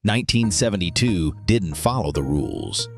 1972 didn't follow the rules.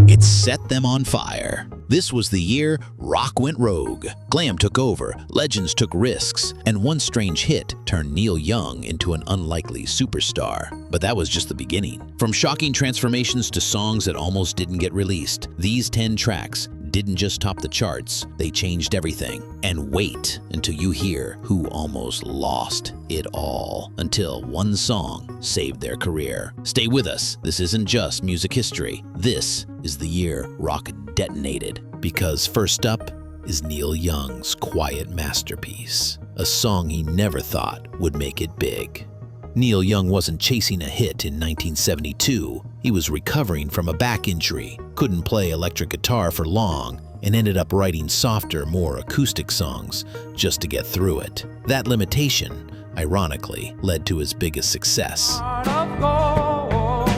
It set them on fire. This was the year rock went rogue. Glam took over, legends took risks, and one strange hit turned Neil Young into an unlikely superstar. But that was just the beginning. From shocking transformations to songs that almost didn't get released, these 10 tracks didn't just top the charts, they changed everything. And wait until you hear who almost lost it all, until one song saved their career. Stay with us. This isn't just music history. This is the year rock detonated. Because first up is Neil Young's quiet masterpiece, a song he never thought would make it big. Neil Young wasn't chasing a hit in 1972. He was recovering from a back injury, couldn't play electric guitar for long, and ended up writing softer, more acoustic songs just to get through it. That limitation, ironically, led to his biggest success. Heart of gold,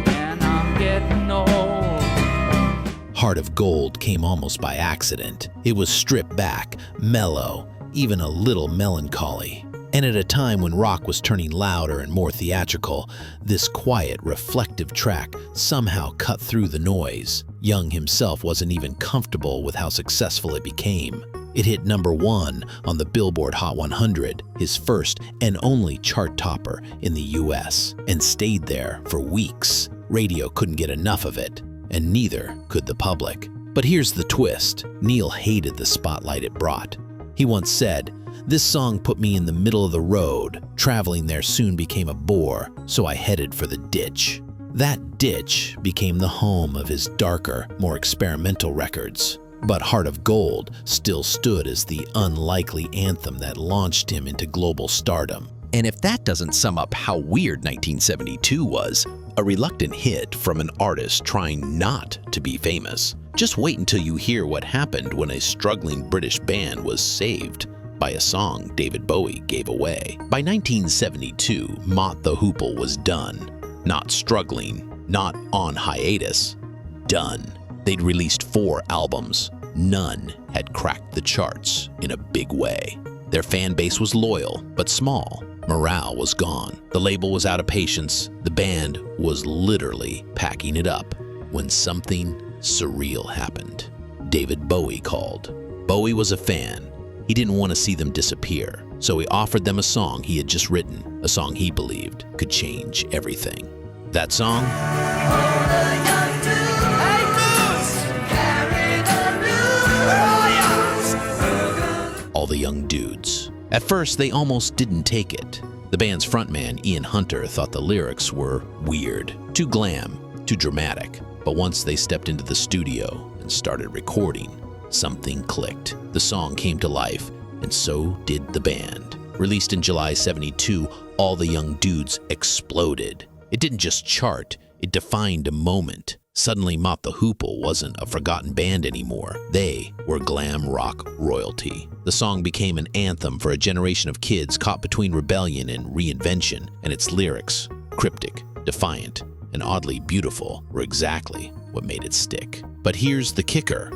and I'm getting old. Heart of Gold came almost by accident. It was stripped back, mellow, even a little melancholy. And at a time when rock was turning louder and more theatrical, this quiet, reflective track somehow cut through the noise. Young himself wasn't even comfortable with how successful it became. It hit #1 on the Billboard Hot 100, his first and only chart topper in the US, and stayed there for weeks. Radio couldn't get enough of it, and neither could the public. But here's the twist. Neil hated the spotlight it brought. He once said, "This song put me in the middle of the road. Traveling there soon became a bore, so I headed for the ditch." That ditch became the home of his darker, more experimental records. But Heart of Gold still stood as the unlikely anthem that launched him into global stardom. And if that doesn't sum up how weird 1972 was, a reluctant hit from an artist trying not to be famous, just wait until you hear what happened when a struggling British band was saved by a song David Bowie gave away. By 1972, Mott the Hoople was done. Not struggling, not on hiatus, done. They'd released 4 albums. None had cracked the charts in a big way. Their fan base was loyal, but small. Morale was gone. The label was out of patience. The band was literally packing it up when something surreal happened. David Bowie called. Bowie was a fan. He didn't want to see them disappear, so he offered them a song he had just written, a song he believed could change everything. That song? All the Young Dudes. At first, they almost didn't take it. The band's frontman, Ian Hunter, thought the lyrics were weird, too glam, too dramatic. But once they stepped into the studio and started recording, something clicked. The song came to life, and so did the band. Released in July '72, All the Young Dudes exploded. It didn't just chart, it defined a moment. Suddenly, Mott the Hoople wasn't a forgotten band anymore. They were glam rock royalty. The song became an anthem for a generation of kids caught between rebellion and reinvention, and its lyrics, cryptic, defiant, and oddly beautiful, were exactly what made it stick. But here's the kicker.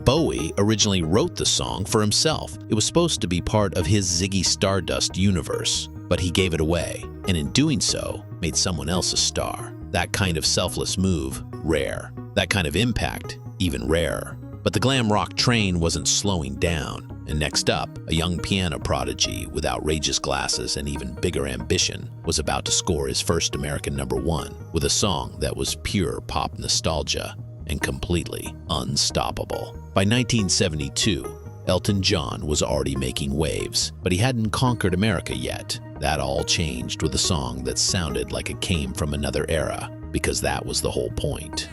Bowie originally wrote the song for himself. It was supposed to be part of his Ziggy Stardust universe, but he gave it away, and in doing so, made someone else a star. That kind of selfless move, rare. That kind of impact, even rarer. But the glam rock train wasn't slowing down, and next up, a young piano prodigy with outrageous glasses and even bigger ambition was about to score his first American #1 with a song that was pure pop nostalgia and completely unstoppable. By 1972, Elton John was already making waves, but he hadn't conquered America yet. That all changed with a song that sounded like it came from another era, because that was the whole point.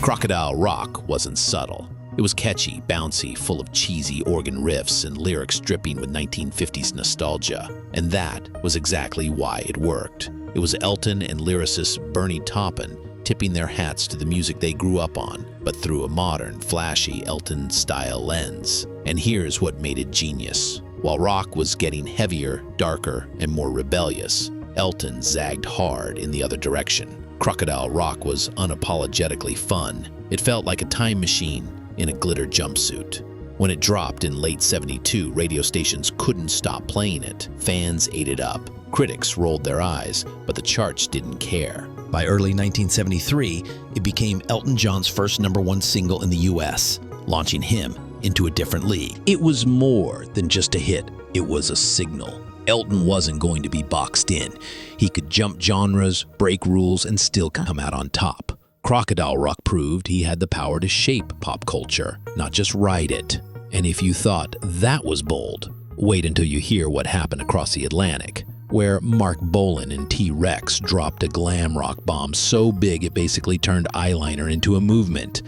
Crocodile Rock wasn't subtle. It was catchy, bouncy, full of cheesy organ riffs and lyrics dripping with 1950s nostalgia. And that was exactly why it worked. It was Elton and lyricist Bernie Taupin tipping their hats to the music they grew up on, but through a modern, flashy Elton-style lens. And here's what made it genius. While rock was getting heavier, darker, and more rebellious, Elton zagged hard in the other direction. Crocodile Rock was unapologetically fun. It felt like a time machine in a glitter jumpsuit. When it dropped in late '72, radio stations couldn't stop playing it. Fans ate it up. Critics rolled their eyes, but the charts didn't care. By early 1973, it became Elton John's first #1 single in the US, launching him into a different league. It was more than just a hit. It was a signal. Elton wasn't going to be boxed in. He could jump genres, break rules, and still come out on top. Crocodile Rock proved he had the power to shape pop culture, not just write it. And if you thought that was bold, wait until you hear what happened across the Atlantic, where Mark Bolan and T-Rex dropped a glam rock bomb so big it basically turned eyeliner into a movement.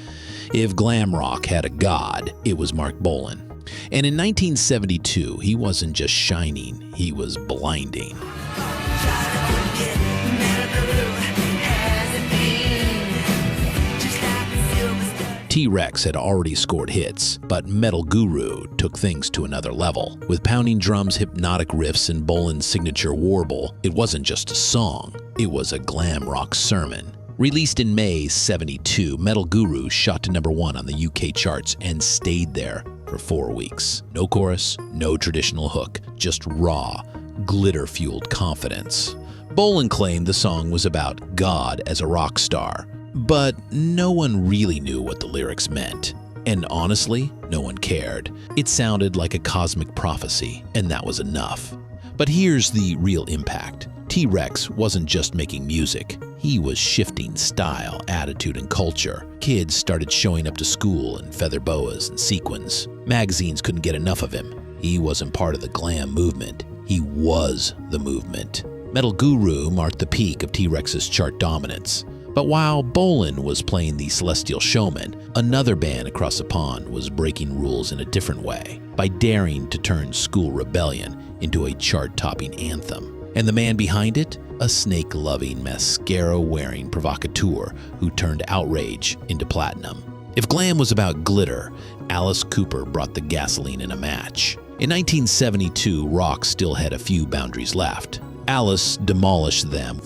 If glam rock had a god, it was Mark Bolan. And in 1972, he wasn't just shining, he was blinding. T-Rex had already scored hits, but Metal Guru took things to another level. With pounding drums, hypnotic riffs, and Bolan's signature warble, it wasn't just a song, it was a glam rock sermon. Released in May '72, Metal Guru shot to #1 on the UK charts and stayed there for 4 weeks. No chorus, no traditional hook, just raw, glitter-fueled confidence. Bolan claimed the song was about God as a rock star, but no one really knew what the lyrics meant. And honestly, no one cared. It sounded like a cosmic prophecy, and that was enough. But here's the real impact. T-Rex wasn't just making music. He was shifting style, attitude, and culture. Kids started showing up to school in feather boas and sequins. Magazines couldn't get enough of him. He wasn't part of the glam movement. He was the movement. Metal Guru marked the peak of T-Rex's chart dominance. But while Bolan was playing the celestial showman, another band across the pond was breaking rules in a different way by daring to turn School Rebellion into a chart-topping anthem. And the man behind it? A snake-loving, mascara-wearing provocateur who turned outrage into platinum. If glam was about glitter, Alice Cooper brought the gasoline in a match. In 1972, rock still had a few boundaries left. Alice demolished them.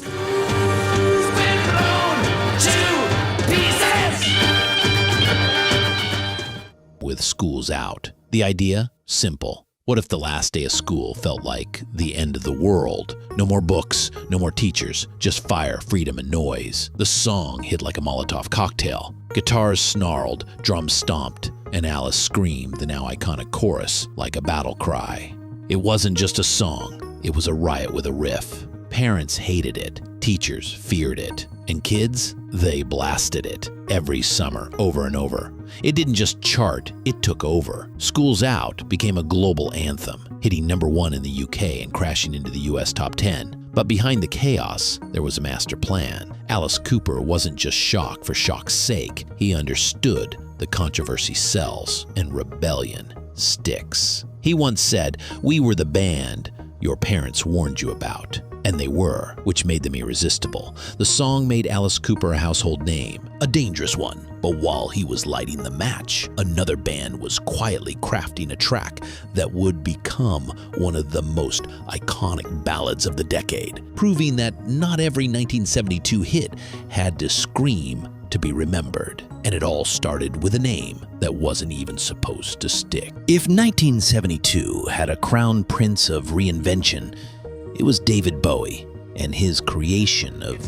With Schools Out. The idea? Simple. What if the last day of school felt like the end of the world? No more books, no more teachers, just fire, freedom, and noise. The song hit like a Molotov cocktail. Guitars snarled, drums stomped, and Alice screamed the now iconic chorus like a battle cry. It wasn't just a song, it was a riot with a riff. Parents hated it, teachers feared it, and kids, they blasted it every summer over and over. It didn't just chart, it took over. Schools Out became a global anthem, hitting #1 in the UK and crashing into the US top 10. But behind the chaos, there was a master plan. Alice Cooper wasn't just shock for shock's sake. He understood the controversy sells and rebellion sticks. He once said, "We were the band your parents warned you about." And they were, which made them irresistible. The song made Alice Cooper a household name, a dangerous one. But while he was lighting the match, another band was quietly crafting a track that would become one of the most iconic ballads of the decade, proving that not every 1972 hit had to scream to be remembered. And it all started with a name that wasn't even supposed to stick. If 1972 had a crown prince of reinvention, it was David Bowie and his creation of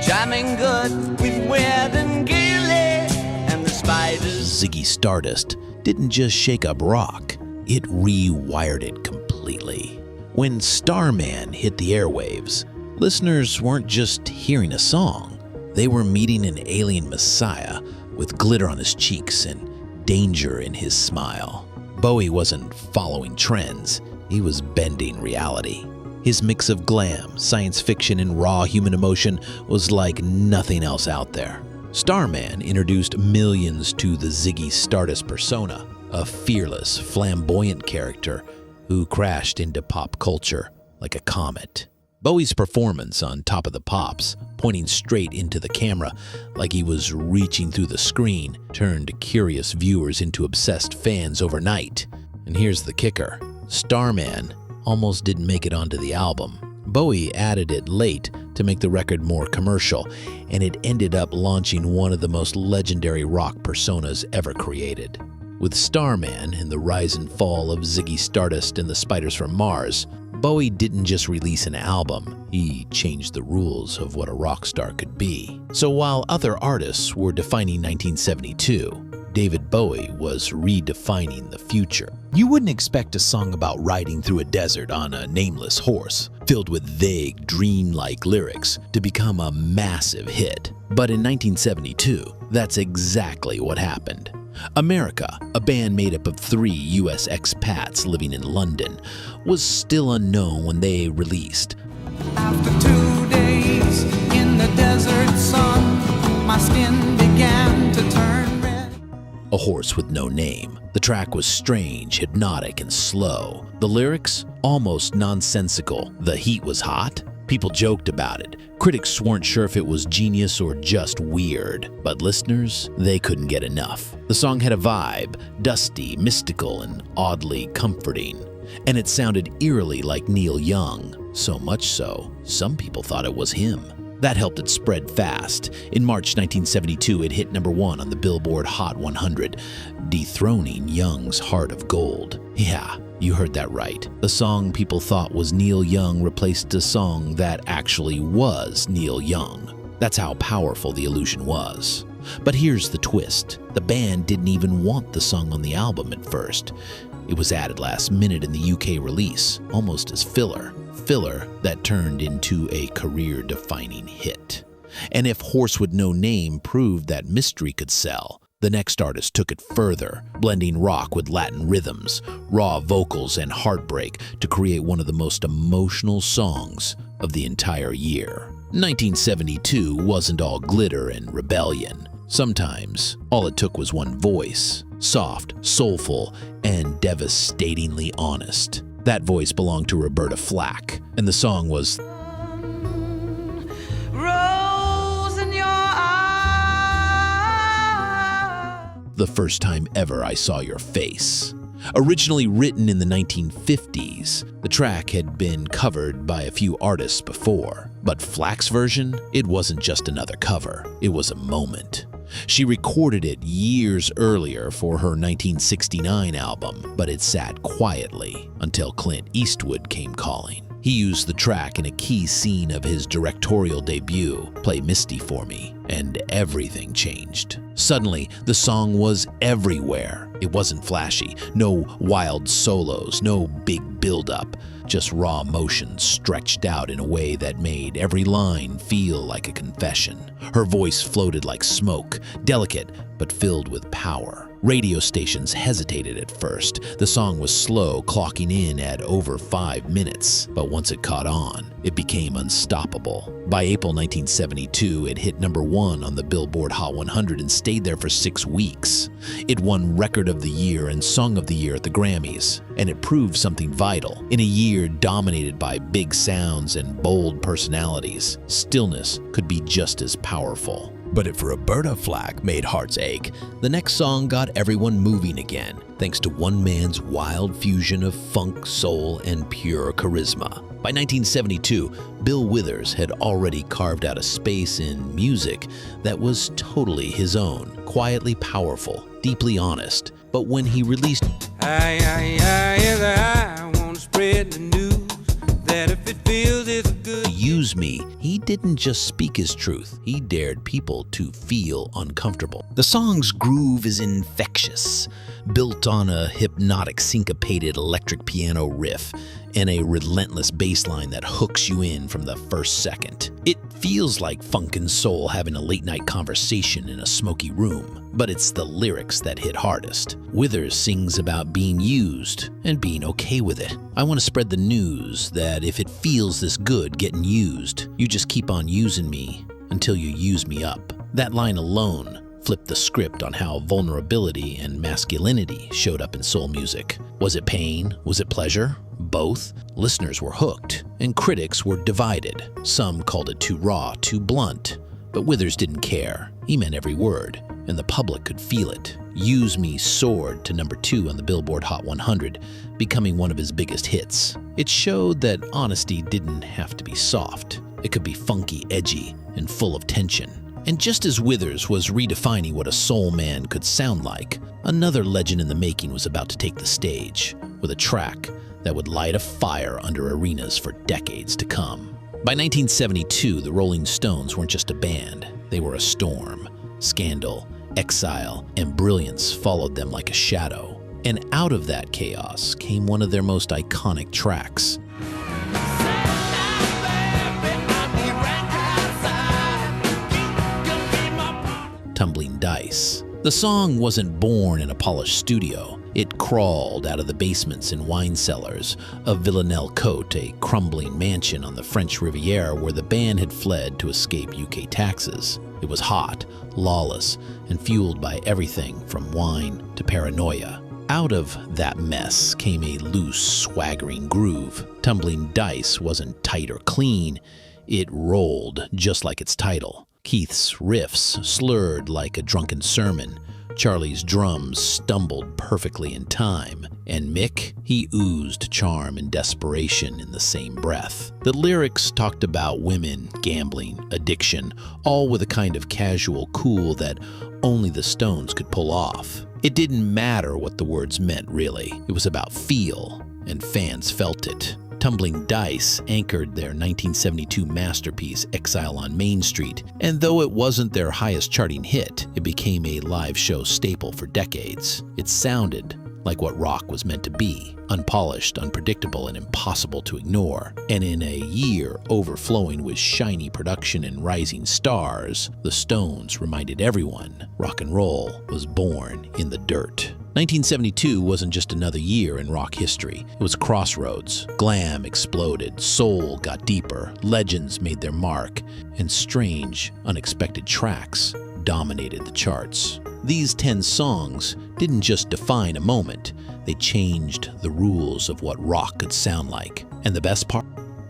jamming good with Weird and Gilly and the Spiders. Ziggy Stardust didn't just shake up rock, it rewired it completely. When Starman hit the airwaves, listeners weren't just hearing a song, they were meeting an alien messiah with glitter on his cheeks and danger in his smile. Bowie wasn't following trends, he was bending reality. His mix of glam, science fiction, and raw human emotion was like nothing else out there. Starman introduced millions to the Ziggy Stardust persona, a fearless, flamboyant character who crashed into pop culture like a comet. Bowie's performance on Top of the Pops, pointing straight into the camera like he was reaching through the screen, turned curious viewers into obsessed fans overnight. And here's the kicker. Starman almost didn't make it onto the album. Bowie added it late to make the record more commercial, and it ended up launching one of the most legendary rock personas ever created. With Starman and the rise and fall of Ziggy Stardust and the Spiders from Mars, Bowie didn't just release an album, he changed the rules of what a rock star could be. So while other artists were defining 1972, David Bowie was redefining the future. You wouldn't expect a song about riding through a desert on a nameless horse, filled with vague, dreamlike lyrics, to become a massive hit. But in 1972, that's exactly what happened. America, a band made up of 3 US expats living in London, was still unknown when they released. After 2 days in the desert sun, my skin began to turn red. A Horse with No Name. The track was strange, hypnotic, and slow. The lyrics, almost nonsensical. The heat was hot. People joked about it. Critics weren't sure if it was genius or just weird, but listeners, they couldn't get enough. The song had a vibe, dusty, mystical, and oddly comforting. And it sounded eerily like Neil Young, so much so, some people thought it was him. That helped it spread fast. In March 1972, it hit #1 on the Billboard Hot 100, dethroning Young's Heart of Gold. Yeah, you heard that right. The song people thought was Neil Young replaced a song that actually was Neil Young. That's how powerful the illusion was. But here's the twist. The band didn't even want the song on the album at first. It was added last minute in the UK release, almost as filler. Filler that turned into a career-defining hit. And if Horse with No Name proved that Mystery could sell, the next artist took it further, blending rock with Latin rhythms, raw vocals, and heartbreak to create one of the most emotional songs of the entire year. 1972 wasn't all glitter and rebellion. Sometimes, all it took was one voice, soft, soulful, and devastatingly honest. That voice belonged to Roberta Flack, and the song was Rose in your eyes. The First Time Ever I Saw Your Face. Originally written in the 1950s, the track had been covered by a few artists before, but Flack's version, it wasn't just another cover, it was a moment. She recorded it years earlier for her 1969 album, but it sat quietly until Clint Eastwood came calling. He used the track in a key scene of his directorial debut, Play Misty for Me, and everything changed. Suddenly, the song was everywhere. It wasn't flashy, no wild solos, no big build-up, just raw emotion stretched out in a way that made every line feel like a confession. Her voice floated like smoke, delicate but filled with power. Radio stations hesitated at first. The song was slow, clocking in at over 5 minutes, but once it caught on, it became unstoppable. By April 1972, it hit #1 on the Billboard Hot 100 and stayed there for 6 weeks. It won Record of the Year and Song of the Year at the Grammys, and it proved something vital. In a year dominated by big sounds and bold personalities, stillness could be just as powerful. But if Roberta Flack made hearts ache, the next song got everyone moving again, thanks to one man's wild fusion of funk, soul, and pure charisma. By 1972, Bill Withers had already carved out a space in music that was totally his own, quietly powerful, deeply honest. But when he released I want to spread the news that if it feels it's good. Use Me, he didn't just speak his truth, he dared people to feel uncomfortable. The song's groove is infectious, built on a hypnotic syncopated electric piano riff and a relentless bass line that hooks you in from the first second. It feels like funk and soul having a late-night conversation in a smoky room, but it's the lyrics that hit hardest. Withers sings about being used and being okay with it. I want to spread the news that if it feels this good getting used, you just keep on using me until you use me up. That line alone flipped the script on how vulnerability and masculinity showed up in soul music. Was it pain? Was it pleasure? Both. Listeners were hooked, and critics were divided. Some called it too raw, too blunt, but Withers didn't care. He meant every word, and the public could feel it. Use Me soared to #2 on the Billboard Hot 100, becoming one of his biggest hits. It showed that honesty didn't have to be soft. It could be funky, edgy, and full of tension. And just as Withers was redefining what a soul man could sound like, another legend in the making was about to take the stage with a track that would light a fire under arenas for decades to come. By 1972, the Rolling Stones weren't just a band, they were a storm. Scandal, exile, and brilliance followed them like a shadow. And out of that chaos came one of their most iconic tracks. Tumbling Dice. The song wasn't born in a polished studio. It crawled out of the basements and wine cellars of Villeneuve-Côte, a crumbling mansion on the French Riviera where the band had fled to escape UK taxes. It was hot, lawless, and fueled by everything from wine to paranoia. Out of that mess came a loose, swaggering groove. Tumbling Dice wasn't tight or clean. It rolled just like its title. Keith's riffs slurred like a drunken sermon. Charlie's drums stumbled perfectly in time, and Mick, he oozed charm and desperation in the same breath. The lyrics talked about women, gambling, addiction, all with a kind of casual cool that only the Stones could pull off. It didn't matter what the words meant, really. It was about feel, and fans felt it. Tumbling Dice anchored their 1972 masterpiece, Exile on Main Street, and though it wasn't their highest charting hit, it became a live show staple for decades. It sounded like what rock was meant to be, unpolished, unpredictable, and impossible to ignore. And in a year overflowing with shiny production and rising stars, the Stones reminded everyone rock and roll was born in the dirt. 1972 wasn't just another year in rock history. It was a crossroads. Glam exploded, soul got deeper, legends made their mark, and strange, unexpected tracks dominated the charts. These 10 songs didn't just define a moment, they changed the rules of what rock could sound like. And the best part?